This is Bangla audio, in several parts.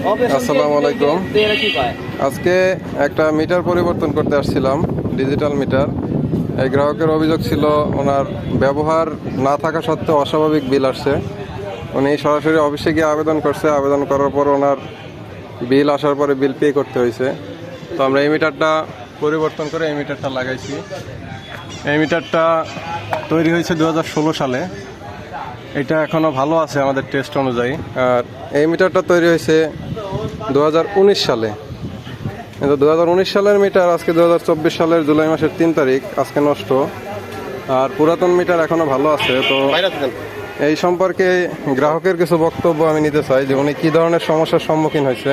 আসসালামু আলাইকুম। আজকে একটা মিটার পরিবর্তন করতে আসছিলাম, ডিজিটাল মিটার। এই গ্রাহকের অভিযোগ ছিল ওনার ব্যবহার না থাকা সত্ত্বেও অস্বাভাবিক বিল আসছে। উনি সরাসরি অফিসে গিয়ে আবেদন করছে, আবেদন করার পর ওনার বিল আসার পরে বিল পে করতে হয়েছে। তো আমরা এই মিটারটা পরিবর্তন করে এই মিটারটা লাগাইছি। এই মিটারটা তৈরি হয়েছে 2016 সালে। এটা এখনও ভালো আছে আমাদের টেস্ট অনুযায়ী। আর এই মিটারটা তৈরি হয়েছে 2019 সালে। কিন্তু 2019 সালের মিটার আজকে 2024 সালের জুলাই মাসের 3 তারিখ, আজকে নষ্ট। আর পুরাতন মিটার এখনও ভালো আছে। তো এই সম্পর্কে গ্রাহকের কিছু বক্তব্য আমি নিতে চাই যে উনি কী ধরনের সমস্যার সম্মুখীন হয়েছে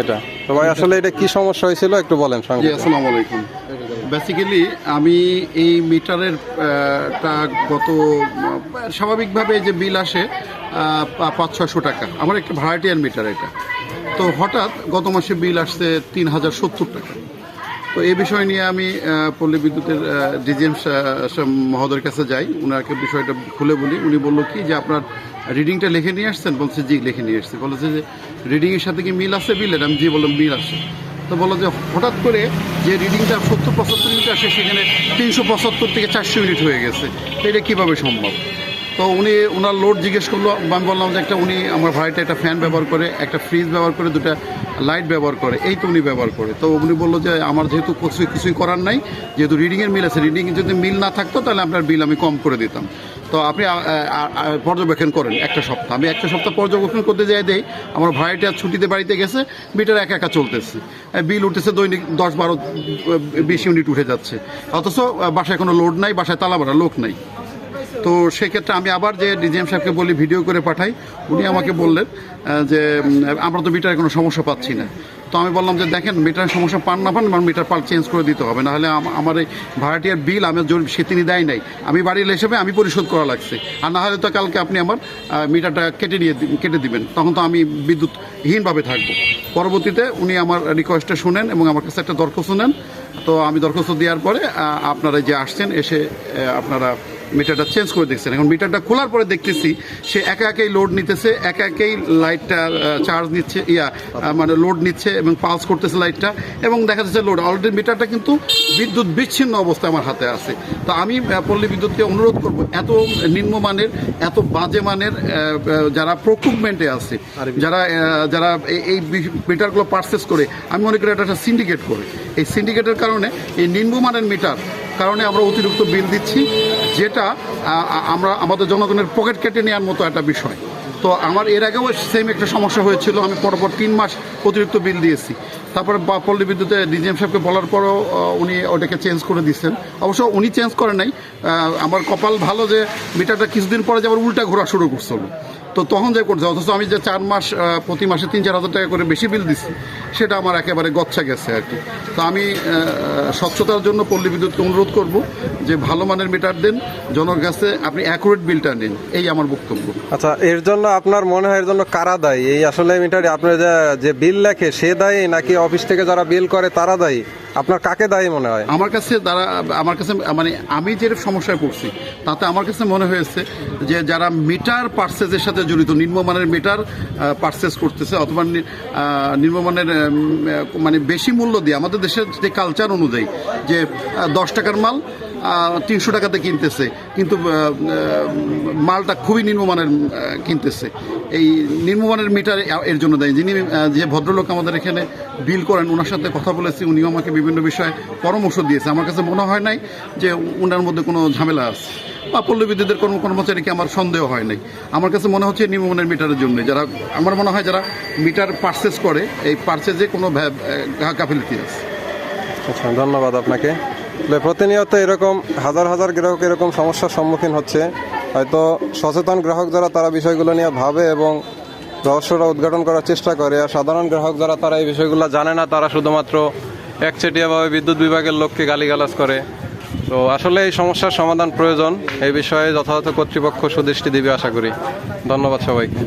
এটা। তো ভাই, আসলে এটা কি সমস্যা হয়েছিল একটু বলেন। আসসালামু আলাইকুম। বেসিক্যালি আমি এই মিটারের গত স্বাভাবিকভাবে যে বিল আসে 500-600 টাকা, আমার একটা ভাড়াটিয়ার মিটার এটা। তো হঠাৎ গত মাসে বিল আসছে 3070 টাকা। তো এই বিষয় নিয়ে আমি পল্লী বিদ্যুতের ডিজিএম মহোদয়ের কাছে যাই, ওনাকে বিষয়টা খুলে বলি। উনি বললো কি যে আপনার রিডিংটা লিখে নিয়ে আসছেন? বলছে জি, লিখে নিয়ে আসছি। বলেছে যে রিডিংয়ের সাথে কি মিল আছে বিলের? আমি জি বললাম মিল আছে। তো বললো যে হঠাৎ করে যে রিডিংটা 70-75 ইউনিট আসে, সেখানে 375 থেকে 400 ইউনিট হয়ে গেছে। তো এটা কীভাবে সম্ভব? তো উনি ওনার লোড জিজ্ঞেস করলো। আমি বললাম যে উনি আমার ভাড়াটা একটা ফ্যান ব্যবহার করে, একটা ফ্রিজ ব্যবহার করে, 2টা লাইট ব্যবহার করে, এই তো উনি ব্যবহার করে। তো উনি বললো যে আমার যেহেতু কিছুই করার নাই, যেহেতু রিডিংয়ের মিল আছে, রিডিং যদি মিল না থাকতো তাহলে আপনার বিল আমি কম করে দিতাম। তো আপনি পর্যবেক্ষণ করেন একটা সপ্তাহ। আমি একটা সপ্তাহ পর্যবেক্ষণ করতে যাই দেই আমার ভাড়াটা ছুটিতে বাড়িতে গেছে, মিটার একা চলতেছে, বিল উঠতেছে দৈনিক 10-12-20 ইউনিট উঠে যাচ্ছে, অথচ বাসায় কোনো লোড নাই, বাসায় তালা মারা লোক নাই। তো সেক্ষেত্রে আমি আবার যে ডিজিএম সাহেবকে বলি, ভিডিও করে পাঠাই। উনি আমাকে বললেন যে আমরা তো মিটারে কোনো সমস্যা পাচ্ছি না। তো আমি বললাম যে দেখেন, মিটারের সমস্যা পান না পান, আমার মিটার চেঞ্জ করে দিতে হবে, নাহলে আমার এই ভাড়াটিয়ার বিল আমার সে তিনি দেয় নাই, আমি বাড়ির হিসেবে আমি পরিশোধ করা লাগছে। আর না হলে তো কালকে আপনি আমার মিটারটা কেটে দিবেন, তখন তো আমি বিদ্যুৎহীনভাবে থাকবো। পরবর্তীতে উনি আমার রিকোয়েস্টটা শুনেন এবং আমার কাছে একটা দরখাস্ত নেন। তো আমি দরখাস্ত দেওয়ার পরে আপনারা যে আসছেন, এসে আপনারা মিটারটা চেঞ্জ করে দেখছেন। এখন মিটারটা খোলার পরে দেখতেছি সে একাই লোড নিতেছে, একাই লাইটটা চার্জ নিচ্ছে, মানে লোড নিচ্ছে এবং পালস করতেছে লাইটটা, এবং দেখা যাচ্ছে লোড অলরেডি। মিটারটা কিন্তু বিদ্যুৎ বিচ্ছিন্ন অবস্থায় আমার হাতে আছে। তো আমি পল্লী বিদ্যুৎকে অনুরোধ করব, এত নিম্নমানের, এত বাজে মানের যারা প্রকুপমেন্টে আছে, যারা এই মিটারগুলো পারচেস করে, আমি মনে করি এটা একটা সিন্ডিকেট করে। এই সিন্ডিকেটের কারণে, এই নিম্নমানের মিটার কারণে আমরা অতিরিক্ত বিল দিচ্ছি, যেটা আমরা আমাদের জনগণের পকেট কেটে নেওয়ার মতো একটা বিষয়। তো আমার এর আগেও সেম একটা সমস্যা হয়েছিল, আমি পরপর 3 মাস অতিরিক্ত বিল দিয়েছি। তারপরে পল্লী বিদ্যুতে ডিজিএম সাহেবকে বলার পরও উনি ওটাকে চেঞ্জ করে দিচ্ছেন। অবশ্য উনি চেঞ্জ করে নাই, আমার কপাল ভালো যে মিটারটা কিছুদিন পরে যে আবার উল্টা ঘোরা শুরু করছিল। তো তখন যে করছে, অথচ আমি যে 4 মাস প্রতি মাসে 3-4 হাজার টাকা করে বেশি বিল দিচ্ছি, সেটা আমার একেবারে গচ্ছা গেছে আর কি। তো আমি স্বচ্ছতার জন্য পল্লী বিদ্যুৎকে অনুরোধ করব যে ভালো মানের মিটার দেন, জনের কাছে আপনি অ্যাকুরেট বিলটা নিন, এই আমার বক্তব্য। আচ্ছা, এর জন্য আপনার মনে হয় এর জন্য কারা দায়ী? এই আসলে মিটারে আপনার যে বিল লেখে সে দায়ী, নাকি অফিস থেকে যারা বিল করে তারা দায়ী? আপনার কাকে দায়ী মনে হয়? আমার কাছে মানে আমি যে সমস্যায় পড়ছি, তাতে আমার কাছে মনে হয়েছে যে যারা মিটার পার্সেসের সাথে জড়িত, নিম্নমানের মিটার পার্সেস করতেছে, অথবা নিম্নমানের মানে বেশি মূল্য দিয়ে, আমাদের দেশের যে কালচার অনুযায়ী যে 10 টাকার মাল 300 টাকাতে কিনতেছে, কিন্তু মালটা খুবই নিম্নমানের কিনতেছে। এই নিম্নমানের মিটার এর জন্য দেয়। যে ভদ্রলোক আমাদের এখানে বিল করেন, ওনার সাথে কথা বলেছি, উনিও আমাকে বিভিন্ন বিষয়ে পরামর্শ দিয়েছে। আমার কাছে মনে হয় নাই যে ওনার মধ্যে কোনো ঝামেলা আছে, বা পল্লী বিদ্যুতের কোনো কর্মচারীকে আমার সন্দেহ হয় নাই। আমার কাছে মনে হচ্ছে নিম্নমানের মিটারের জন্য যারা, আমার মনে হয় যারা মিটার পারচেস করে, এই পারচেজে কোনো গাফিলতি আছে। আচ্ছা, ধন্যবাদ আপনাকে। প্রতিনিয়ত এরকম হাজার হাজার গ্রাহক এরকম সমস্যার সম্মুখীন হচ্ছে। হয়তো সচেতন গ্রাহক যারা, তারা বিষয়গুলো নিয়ে ভাবে এবং রহস্যটা উদ্ঘাটন করার চেষ্টা করে। আর সাধারণ গ্রাহক যারা, তারা এই বিষয়গুলো জানে না, তারা শুধুমাত্র একচেটিয়াভাবে বিদ্যুৎ বিভাগের লোককে গালিগালাজ করে। তো আসলে এই সমস্যার সমাধান প্রয়োজন, এই বিষয়ে যথাযথ কর্তৃপক্ষ সুদৃষ্টি দিবে আশা করি। ধন্যবাদ সবাইকে।